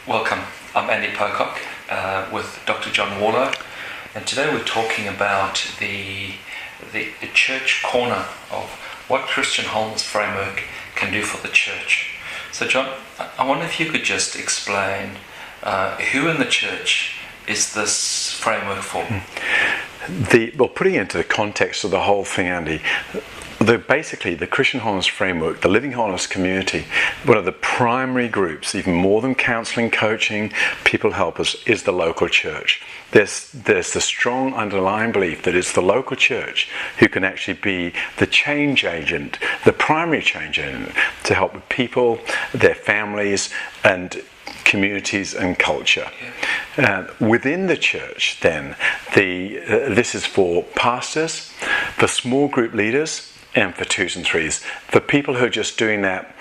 Welcome, I'm Andy Pocock with Dr. John Warlow, and today we're talking about the church corner of what Christian Wholeness Framework can do for the church. So John, I wonder if you could just explain who in the church is this framework for? Putting it into the context of the whole thing, Andy, basically the Christian Wholeness Framework, the Living Wholeness community, one of the primary groups, even more than counselling, coaching, people helpers, is the local church. There's the strong underlying belief that it's the local church who can actually be the change agent, the primary change agent, to help with people, their families, and communities and culture. Within the church, then, this is for pastors, for small group leaders, and for twos and threes. For people who are just doing that,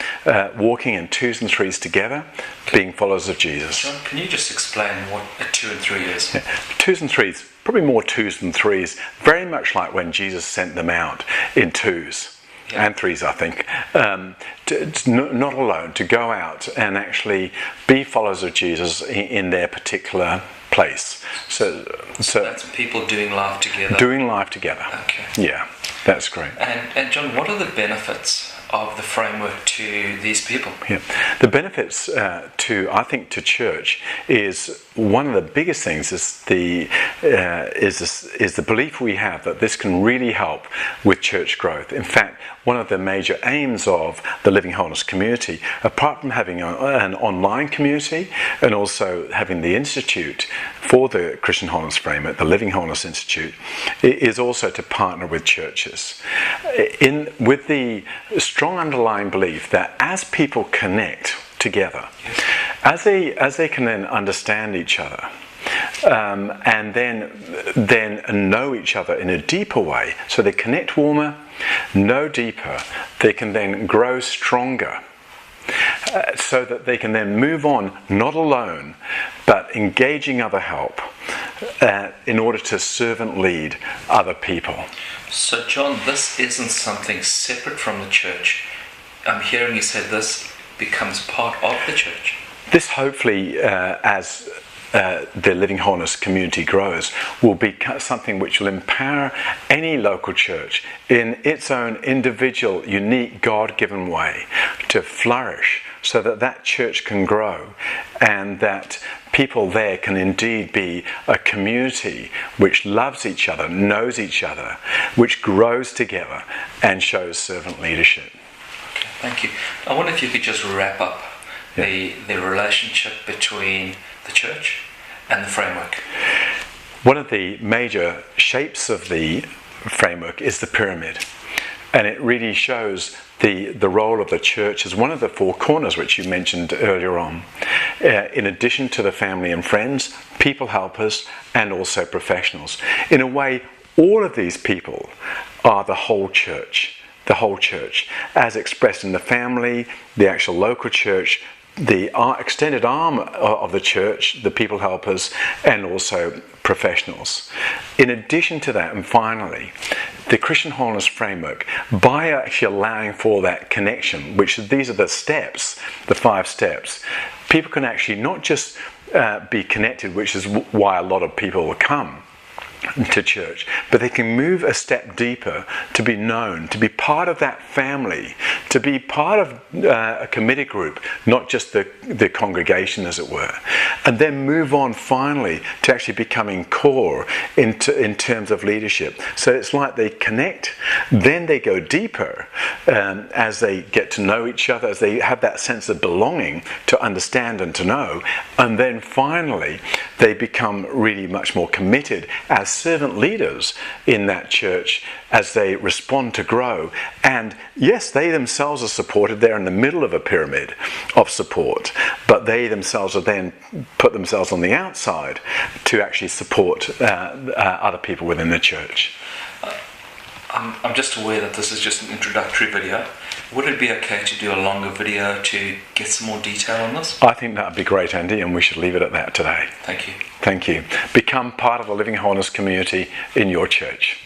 walking in twos and threes together, being followers of Jesus. John, can you just explain what a 2 and 3 is? Yeah. Twos and threes, probably more twos than threes, very much like when Jesus sent them out in twos. Yeah. And threes, I think, not alone, to go out and actually be followers of Jesus in their particular place. So that's people doing life together. Doing life together. Okay. Yeah, that's great. And John, what are the benefits of the framework to these people? Yeah, the benefits to church is one of the biggest things is the belief we have that this can really help with church growth. In fact, one of the major aims of the Living Wholeness community, apart from having an online community and also having the institute for the Christian Wholeness Framework, the Living Wholeness Institute, is also to partner with churches with the strong underlying belief that as people connect together, as they can then understand each other, and then know each other in a deeper way, so they connect warmer, know deeper, they can then grow stronger, so that they can then move on, not alone, but engaging other help in order to servant lead other people. So John, this isn't something separate from the church. I'm hearing you say this becomes part of the church. This hopefully, as the Living Wholeness community grows, will be something which will empower any local church in its own individual, unique, God-given way to flourish, so that that church can grow and that people there can indeed be a community which loves each other, knows each other, which grows together and shows servant leadership. Okay, thank you. I wonder if you could just wrap up the relationship between the church and the framework. One of the major shapes of the framework is the pyramid, and it really shows the role of the church as one of the four corners which you mentioned earlier on, in addition to the family and friends, people helpers, and also professionals. In a way, all of these people are the whole church, as expressed in the family, the actual local church, the extended arm of the church, the people helpers, and also professionals. In addition to that, and finally, the Christian Wholeness Framework, by actually allowing for that connection, which these are the steps, the 5 steps, people can actually not just be connected, which is why a lot of people will come to church, but they can move a step deeper to be known, to be part of that family, to be part of a committed group, not just the congregation, as it were, and then move on finally to actually becoming core in terms of leadership. So it's like they connect, then they go deeper as they get to know each other, as they have that sense of belonging to understand and to know, and then finally they become really much more committed as servant leaders in that church as they respond to grow. And yes, they themselves are supported. They're in the middle of a pyramid of support, but they themselves are then put themselves on the outside to actually support other people within the church. I'm just aware that this is just an introductory video. Would it be okay to do a longer video to get some more detail on this? I think that would be great, Andy, and we should leave it at that today. Thank you. Thank you. Become part of the Living Wholeness community in your church.